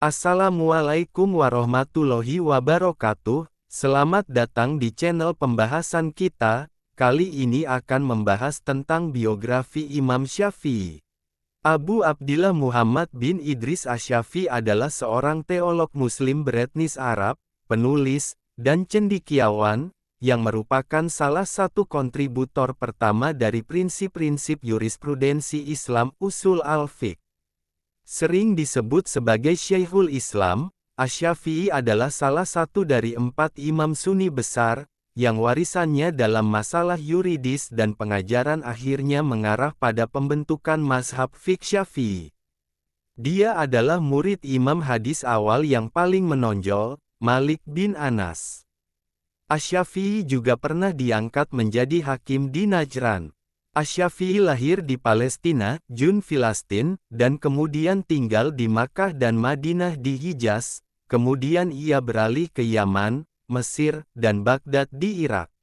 Assalamualaikum warahmatullahi wabarakatuh. Selamat datang di channel pembahasan kita. Kali ini akan membahas tentang biografi Imam Syafi'i. Abu Abdillah Muhammad bin Idris Asy-Syafi'i adalah seorang teolog muslim beretnis Arab, penulis, dan cendekiawan, yang merupakan salah satu kontributor pertama dari prinsip-prinsip jurisprudensi Islam usul al-fiqh. Sering disebut sebagai Syekhul Islam, Asy-Syafi'i adalah salah satu dari 4 imam Sunni besar, yang warisannya dalam masalah yuridis dan pengajaran akhirnya mengarah pada pembentukan mazhab fiqh Syafi'i. Dia adalah murid imam hadis awal yang paling menonjol, Malik bin Anas. Asy-Syafi'i juga pernah diangkat menjadi hakim di Najran. Asy-Syafi'i lahir di Palestina, Jun Filastin, dan kemudian tinggal di Makkah dan Madinah di Hijaz, kemudian ia beralih ke Yaman, Mesir, dan Baghdad di Irak.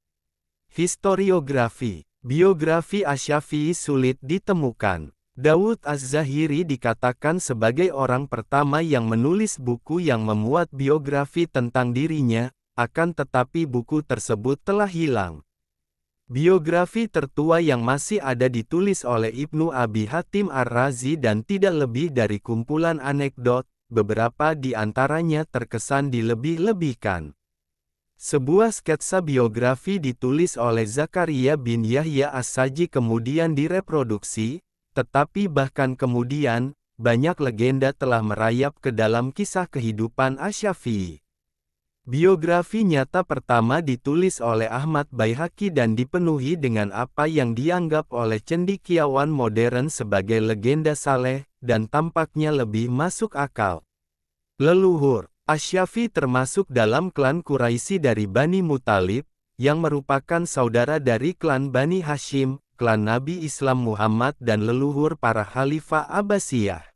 Historiografi. Biografi Asy-Syafi'i sulit ditemukan. Dawud Az-Zahiri dikatakan sebagai orang pertama yang menulis buku yang memuat biografi tentang dirinya, akan tetapi buku tersebut telah hilang. Biografi tertua yang masih ada ditulis oleh Ibnu Abi Hatim Ar-Razi dan tidak lebih dari kumpulan anekdot, beberapa di antaranya terkesan dilebih-lebihkan. Sebuah sketsa biografi ditulis oleh Zakaria bin Yahya As-Saji kemudian direproduksi, tetapi bahkan kemudian, banyak legenda telah merayap ke dalam kisah kehidupan Asy-Syafi'i. Biografi nyata pertama ditulis oleh Ahmad Baihaqi dan dipenuhi dengan apa yang dianggap oleh cendekiawan modern sebagai legenda saleh, dan tampaknya lebih masuk akal. Leluhur Asy-Syafi'i termasuk dalam klan Quraisy dari Bani Muthalib, yang merupakan saudara dari klan Bani Hashim, klan Nabi Islam Muhammad dan leluhur para khalifah Abbasiyah.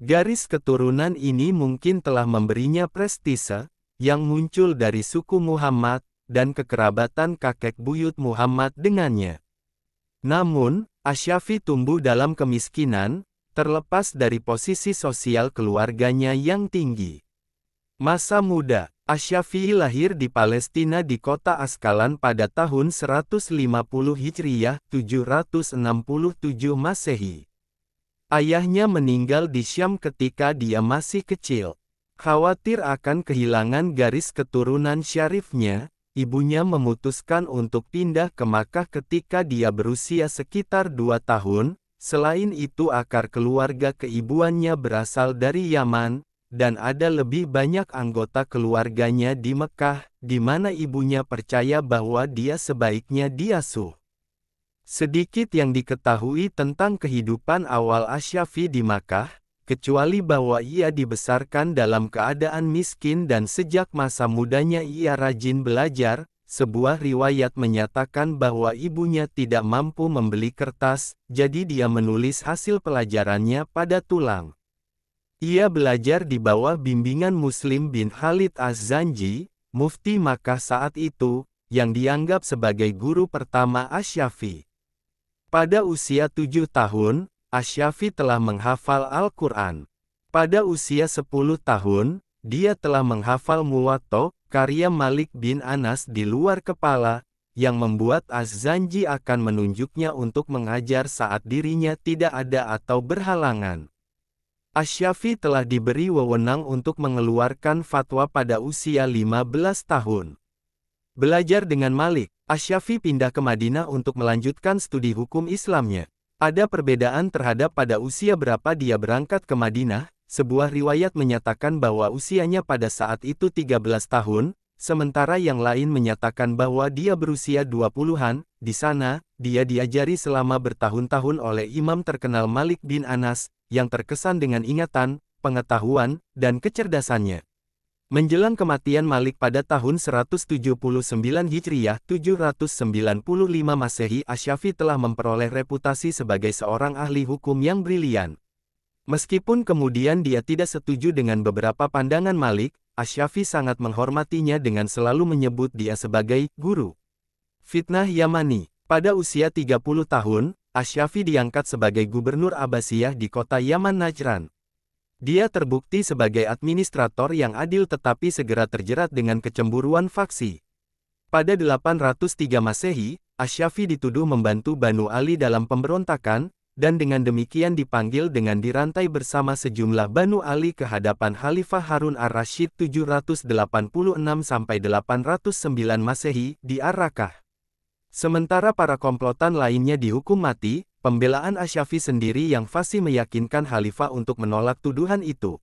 Garis keturunan ini mungkin telah memberinya prestise, yang muncul dari suku Muhammad, dan kekerabatan kakek buyut Muhammad dengannya. Namun, Asy-Syafi'i tumbuh dalam kemiskinan, terlepas dari posisi sosial keluarganya yang tinggi. Masa muda, Asy-Syafi'i lahir di Palestina di kota Askalan pada tahun 150 Hijriyah, 767 Masehi. Ayahnya meninggal di Syam ketika dia masih kecil. Khawatir akan kehilangan garis keturunan syarifnya, ibunya memutuskan untuk pindah ke Makkah ketika dia berusia sekitar 2 tahun, selain itu akar keluarga keibuannya berasal dari Yaman, dan ada lebih banyak anggota keluarganya di Mekkah, di mana ibunya percaya bahwa dia sebaiknya diasuh. Sedikit yang diketahui tentang kehidupan awal Asy-Syafi'i di Makkah, kecuali bahwa ia dibesarkan dalam keadaan miskin dan sejak masa mudanya ia rajin belajar. Sebuah riwayat menyatakan bahwa ibunya tidak mampu membeli kertas, jadi dia menulis hasil pelajarannya pada tulang. Ia belajar di bawah bimbingan Muslim bin Khalid Az-Zanji, mufti Makkah saat itu, yang dianggap sebagai guru pertama Asy-Syafi'i. Pada usia 7 tahun, Asy-Syafi'i telah menghafal Al-Quran. Pada usia 10 tahun, dia telah menghafal Muwatta, karya Malik bin Anas di luar kepala, yang membuat Az-Zanji akan menunjuknya untuk mengajar saat dirinya tidak ada atau berhalangan. Asy-Syafi'i telah diberi wewenang untuk mengeluarkan fatwa pada usia 15 tahun. Belajar dengan Malik, Asy-Syafi'i pindah ke Madinah untuk melanjutkan studi hukum Islamnya. Ada perbedaan terhadap pada usia berapa dia berangkat ke Madinah. Sebuah riwayat menyatakan bahwa usianya pada saat itu 13 tahun, sementara yang lain menyatakan bahwa dia berusia 20-an. Di sana, dia diajari selama bertahun-tahun oleh imam terkenal Malik bin Anas, yang terkesan dengan ingatan, pengetahuan, dan kecerdasannya. Menjelang kematian Malik pada tahun 179 Hijriyah, 795 Masehi, Asy-Syafi'i telah memperoleh reputasi sebagai seorang ahli hukum yang brilian. Meskipun kemudian dia tidak setuju dengan beberapa pandangan Malik, Asy-Syafi'i sangat menghormatinya dengan selalu menyebut dia sebagai guru. Fitnah Yamani. Pada usia 30 tahun, Asy-Syafi'i diangkat sebagai gubernur Abbasiyah di kota Yaman Najran. Dia terbukti sebagai administrator yang adil tetapi segera terjerat dengan kecemburuan faksi. Pada 803 Masehi, Asy-Syafi'i dituduh membantu Banu Ali dalam pemberontakan, dan dengan demikian dipanggil dengan dirantai bersama sejumlah Banu Ali ke hadapan Khalifah Harun ar-Rasyid 786–809 Masehi di Ar-Rakkah. Sementara para komplotan lainnya dihukum mati, pembelaan Asy-Syafi'i sendiri yang fasih meyakinkan Khalifah untuk menolak tuduhan itu.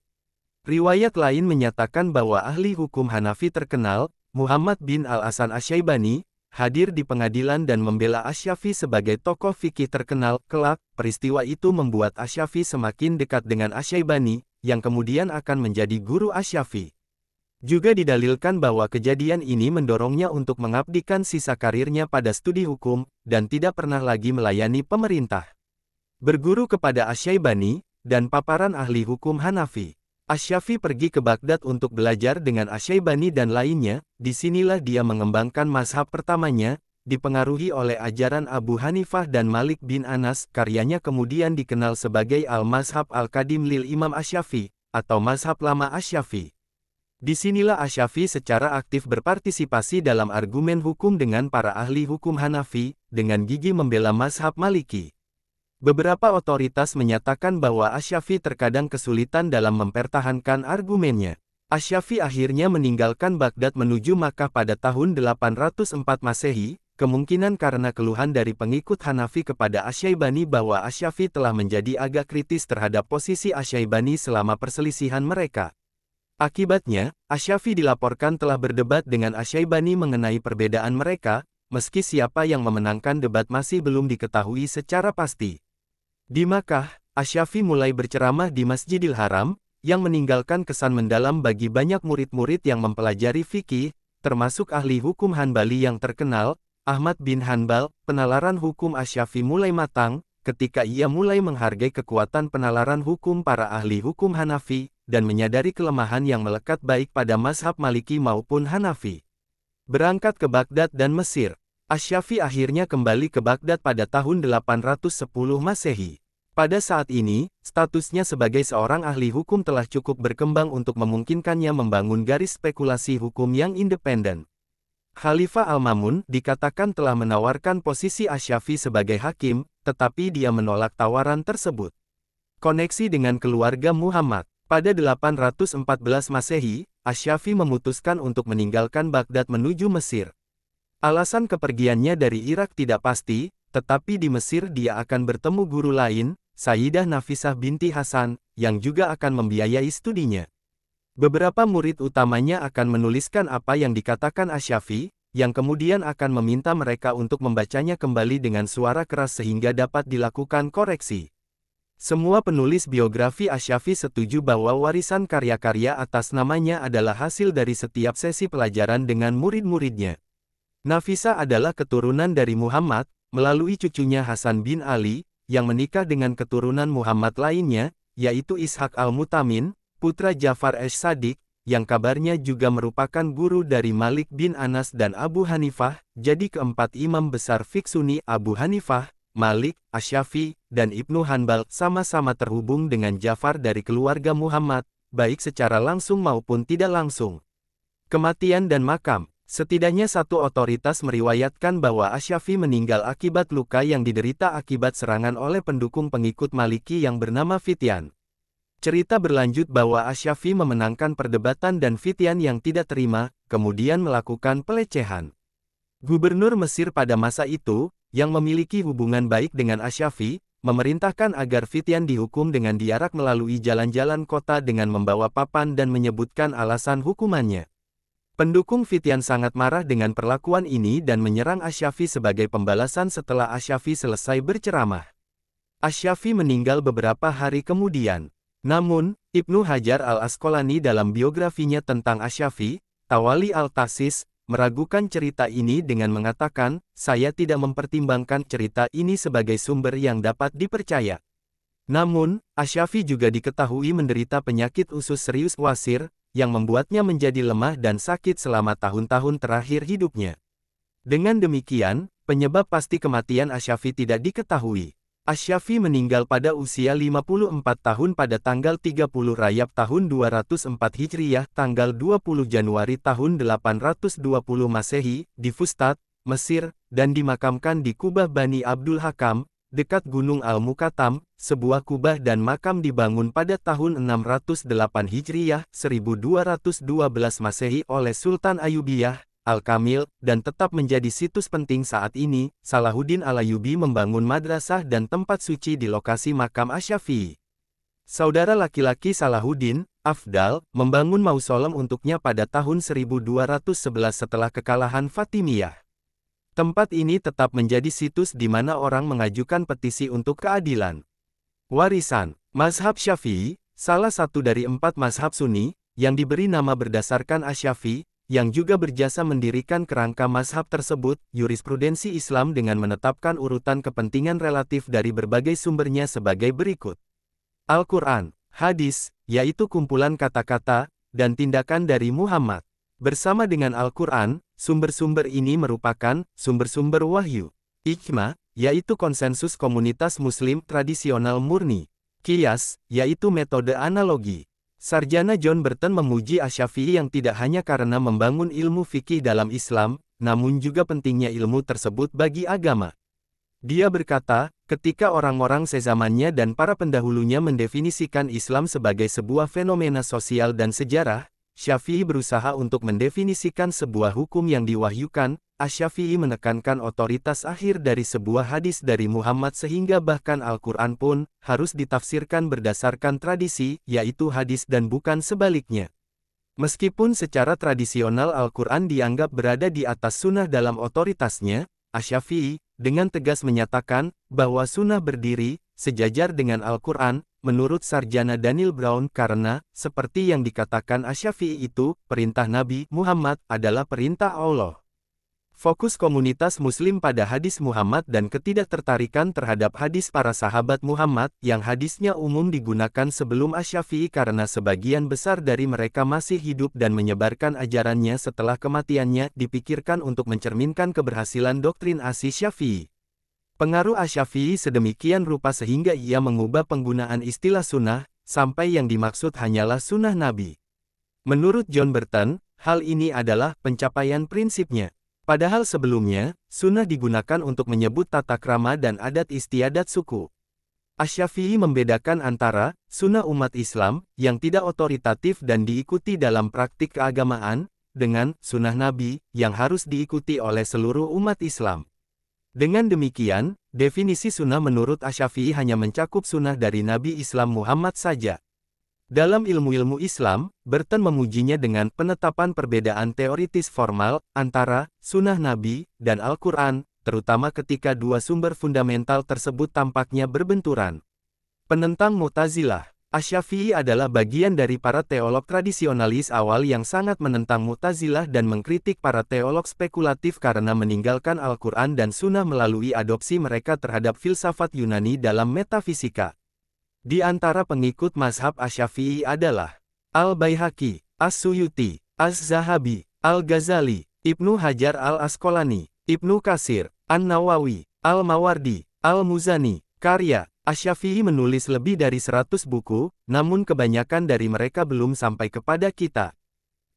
Riwayat lain menyatakan bahwa ahli hukum Hanafi terkenal, Muhammad bin Al-Hasan Asy-Syaibani, hadir di pengadilan dan membela Asy-Syafi'i sebagai tokoh fikih terkenal. Kelak, peristiwa itu membuat Asy-Syafi'i semakin dekat dengan Asy-Syaibani, yang kemudian akan menjadi guru Asy-Syafi'i. Juga didalilkan bahwa kejadian ini mendorongnya untuk mengabdikan sisa karirnya pada studi hukum, dan tidak pernah lagi melayani pemerintah. Berguru kepada Asy-Syaibani, dan paparan ahli hukum Hanafi. Asy-Syafi'i pergi ke Baghdad untuk belajar dengan Asy-Syaibani dan lainnya. Disinilah dia mengembangkan mazhab pertamanya, dipengaruhi oleh ajaran Abu Hanifah dan Malik bin Anas. Karyanya kemudian dikenal sebagai Al-Mazhab Al-Qadim lil Imam Asy-Syafi'i, atau Mazhab Lama Asy-Syafi'i. Disinilah Asy-Syafi'i secara aktif berpartisipasi dalam argumen hukum dengan para ahli hukum Hanafi, dengan gigih membela mazhab Maliki. Beberapa otoritas menyatakan bahwa Asy-Syafi'i terkadang kesulitan dalam mempertahankan argumennya. Asy-Syafi'i akhirnya meninggalkan Baghdad menuju Makkah pada tahun 804 Masehi, kemungkinan karena keluhan dari pengikut Hanafi kepada Asy-Syaibani bahwa Asy-Syafi'i telah menjadi agak kritis terhadap posisi Asy-Syaibani selama perselisihan mereka. Akibatnya, Asy-Syafi'i dilaporkan telah berdebat dengan Asy-Syaibani mengenai perbedaan mereka, meski siapa yang memenangkan debat masih belum diketahui secara pasti. Di Makkah, Asy-Syafi'i mulai berceramah di Masjidil Haram, yang meninggalkan kesan mendalam bagi banyak murid-murid yang mempelajari fikih, termasuk ahli hukum Hanbali yang terkenal, Ahmad bin Hanbal. Penalaran hukum Asy-Syafi'i mulai matang, ketika ia mulai menghargai kekuatan penalaran hukum para ahli hukum Hanafi, dan menyadari kelemahan yang melekat baik pada mazhab Maliki maupun Hanafi. Berangkat ke Baghdad dan Mesir, Asy-Syafi'i akhirnya kembali ke Baghdad pada tahun 810 Masehi. Pada saat ini, statusnya sebagai seorang ahli hukum telah cukup berkembang untuk memungkinkannya membangun garis spekulasi hukum yang independen. Khalifah Al-Ma'mun dikatakan telah menawarkan posisi Asy-Syafi'i sebagai hakim, tetapi dia menolak tawaran tersebut. Koneksi dengan keluarga Muhammad. Pada 814 Masehi, Asy-Syafi'i memutuskan untuk meninggalkan Baghdad menuju Mesir. Alasan kepergiannya dari Irak tidak pasti, tetapi di Mesir dia akan bertemu guru lain, Sayyidah Nafisah binti Hasan, yang juga akan membiayai studinya. Beberapa murid utamanya akan menuliskan apa yang dikatakan Asy-Syafi'i, yang kemudian akan meminta mereka untuk membacanya kembali dengan suara keras sehingga dapat dilakukan koreksi. Semua penulis biografi Asy-Syafi'i setuju bahwa warisan karya-karya atas namanya adalah hasil dari setiap sesi pelajaran dengan murid-muridnya. Nafisah adalah keturunan dari Muhammad, melalui cucunya Hasan bin Ali, yang menikah dengan keturunan Muhammad lainnya, yaitu Ishaq al-Mutamin, putra Ja'far ash-Shadiq, yang kabarnya juga merupakan guru dari Malik bin Anas dan Abu Hanifah. Jadi keempat imam besar fiqh Sunni, Abu Hanifah, Malik, Asy-Syafi'i, dan Ibnu Hanbal sama-sama terhubung dengan Ja'far dari keluarga Muhammad, baik secara langsung maupun tidak langsung. Kematian dan makam. Setidaknya satu otoritas meriwayatkan bahwa Asy-Syafi'i meninggal akibat luka yang diderita akibat serangan oleh pendukung pengikut Maliki yang bernama Fityan. Cerita berlanjut bahwa Asy-Syafi'i memenangkan perdebatan dan Fityan yang tidak terima, kemudian melakukan pelecehan. Gubernur Mesir pada masa itu, yang memiliki hubungan baik dengan Asy-Syafi'i, memerintahkan agar Fityan dihukum dengan diarak melalui jalan-jalan kota dengan membawa papan dan menyebutkan alasan hukumannya. Pendukung Fityan sangat marah dengan perlakuan ini dan menyerang Asy-Syafi'i sebagai pembalasan setelah Asy-Syafi'i selesai berceramah. Asy-Syafi'i meninggal beberapa hari kemudian. Namun, Ibnu Hajar al-Asqalani dalam biografinya tentang Asy-Syafi'i, Tawali al-Tasis, meragukan cerita ini dengan mengatakan, "Saya tidak mempertimbangkan cerita ini sebagai sumber yang dapat dipercaya." Namun, Asy-Syafi'i juga diketahui menderita penyakit usus serius wasir, yang membuatnya menjadi lemah dan sakit selama tahun-tahun terakhir hidupnya. Dengan demikian, penyebab pasti kematian Asy-Syafi'i tidak diketahui. Asy-Syafi'i meninggal pada usia 54 tahun pada tanggal 30 Rajab tahun 204 Hijriyah, tanggal 20 Januari tahun 820 Masehi, di Fustat, Mesir, dan dimakamkan di Kubah Bani Abdul Hakam, dekat Gunung Al-Mukatam. Sebuah kubah dan makam dibangun pada tahun 608 Hijriyah, 1212 Masehi oleh Sultan Ayyubiyah Al-Kamil, dan tetap menjadi situs penting saat ini. Salahuddin Al-Ayyubi membangun madrasah dan tempat suci di lokasi makam Asy-Syafi'i. Saudara laki-laki Salahuddin, Afdal, membangun mausolem untuknya pada tahun 1211 setelah kekalahan Fatimiyah. Tempat ini tetap menjadi situs di mana orang mengajukan petisi untuk keadilan. Warisan mazhab Syafi'i, salah satu dari 4 mazhab Sunni, yang diberi nama berdasarkan Asy-Syafi'i, yang juga berjasa mendirikan kerangka mazhab tersebut, jurisprudensi Islam dengan menetapkan urutan kepentingan relatif dari berbagai sumbernya sebagai berikut. Al-Quran, hadis, yaitu kumpulan kata-kata, dan tindakan dari Muhammad. Bersama dengan Al-Quran, sumber-sumber ini merupakan sumber-sumber wahyu. Ijma, yaitu konsensus komunitas muslim tradisional murni. Qiyas, yaitu metode analogi. Sarjana John Burton memuji Asy-Syafi'i yang tidak hanya karena membangun ilmu fikih dalam Islam, namun juga pentingnya ilmu tersebut bagi agama. Dia berkata, ketika orang-orang sezamannya dan para pendahulunya mendefinisikan Islam sebagai sebuah fenomena sosial dan sejarah, Syafi'i berusaha untuk mendefinisikan sebuah hukum yang diwahyukan. Asy-Syafi'i menekankan otoritas akhir dari sebuah hadis dari Muhammad sehingga bahkan Al-Quran pun harus ditafsirkan berdasarkan tradisi, yaitu hadis dan bukan sebaliknya. Meskipun secara tradisional Al-Quran dianggap berada di atas sunnah dalam otoritasnya, Asy-Syafi'i dengan tegas menyatakan bahwa sunnah berdiri sejajar dengan Al-Quran, menurut sarjana Daniel Brown, karena, seperti yang dikatakan Asy-Syafi'i itu, perintah Nabi Muhammad adalah perintah Allah. Fokus komunitas muslim pada hadis Muhammad dan ketidaktertarikan terhadap hadis para sahabat Muhammad, yang hadisnya umum digunakan sebelum Asy-Syafi'i karena sebagian besar dari mereka masih hidup dan menyebarkan ajarannya setelah kematiannya, dipikirkan untuk mencerminkan keberhasilan doktrin Asy-Syafi'i. Pengaruh Asy-Syafi'i sedemikian rupa sehingga ia mengubah penggunaan istilah sunnah, sampai yang dimaksud hanyalah sunnah Nabi. Menurut John Burton, hal ini adalah pencapaian prinsipnya. Padahal sebelumnya, sunnah digunakan untuk menyebut tata krama dan adat istiadat suku. Asy-Syafi'i membedakan antara sunnah umat Islam, yang tidak otoritatif dan diikuti dalam praktik keagamaan, dengan sunnah Nabi, yang harus diikuti oleh seluruh umat Islam. Dengan demikian, definisi sunnah menurut Asy-Syafi'i hanya mencakup sunnah dari Nabi Islam Muhammad saja. Dalam ilmu-ilmu Islam, Burton memujinya dengan penetapan perbedaan teoritis formal antara sunnah Nabi dan Al-Quran, terutama ketika dua sumber fundamental tersebut tampaknya berbenturan. Penentang Mu'tazilah, Asy-Syafi'i adalah bagian dari para teolog tradisionalis awal yang sangat menentang Mu'tazilah dan mengkritik para teolog spekulatif karena meninggalkan Al-Quran dan sunnah melalui adopsi mereka terhadap filsafat Yunani dalam metafisika. Di antara pengikut mazhab Asy-Syafi'i adalah Al-Baihaqi, As-Suyuti, Az-Zahabi, Al-Ghazali, Ibnu Hajar Al-Asqalani, Ibnu Katsir, An-Nawawi, Al-Mawardi, Al-Muzani. Karya Asy-Syafi'i menulis lebih dari 100 buku, namun kebanyakan dari mereka belum sampai kepada kita.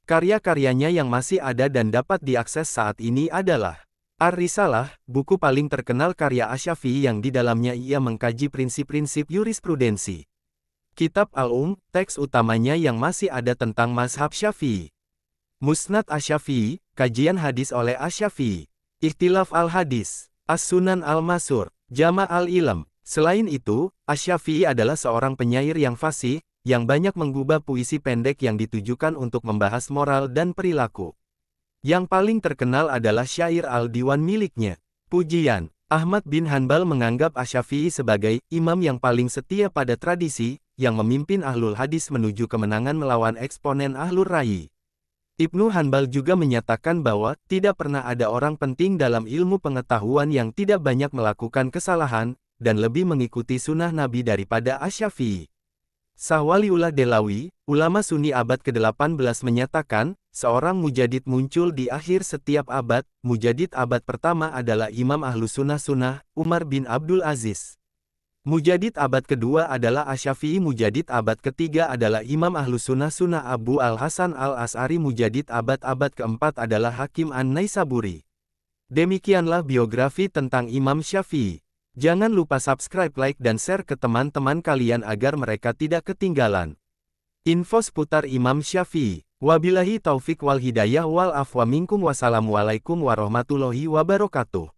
Karya-karyanya yang masih ada dan dapat diakses saat ini adalah Ar-Risalah, buku paling terkenal karya Asy-Syafi'i yang di dalamnya ia mengkaji prinsip-prinsip jurisprudensi. Kitab Al-teks utamanya yang masih ada tentang mazhab Syafi'i. Musnad Asy-Syafi'i, kajian hadis oleh Asy-Syafi'i. Ikhtilaf Al-Hadis, As-Sunan Al-Masur, Jama' Al-Ilm. Selain itu, Asy-Syafi'i adalah seorang penyair yang fasih, yang banyak menggubah puisi pendek yang ditujukan untuk membahas moral dan perilaku. Yang paling terkenal adalah syair Al-Diwan miliknya. Pujian, Ahmad bin Hanbal menganggap Asy-Syafi'i sebagai imam yang paling setia pada tradisi, yang memimpin Ahlul Hadis menuju kemenangan melawan eksponen Ahlur Ra'yi. Ibnu Hanbal juga menyatakan bahwa tidak pernah ada orang penting dalam ilmu pengetahuan yang tidak banyak melakukan kesalahan, dan lebih mengikuti sunnah Nabi daripada Asy-Syafi'i. Sahwaliullah Delawi, ulama Sunni abad ke-18 menyatakan, seorang mujadid muncul di akhir setiap abad. Mujadid abad pertama adalah Imam Ahlus Sunnah Umar bin Abdul Aziz. Mujadid abad kedua adalah Asy-Syafi'i. Mujadid abad ketiga adalah Imam Ahlus Sunnah Abu Al-Hasan Al-Asy'ari. Mujadid abad keempat adalah Hakim An-Naisaburi. Demikianlah biografi tentang Imam Syafi'i. Jangan lupa subscribe, like dan share ke teman-teman kalian agar mereka tidak ketinggalan info seputar Imam Syafi'i. Wabillahi taufik wal hidayah wal afwa minkum. Wassalamualaikum warahmatullahi wabarakatuh.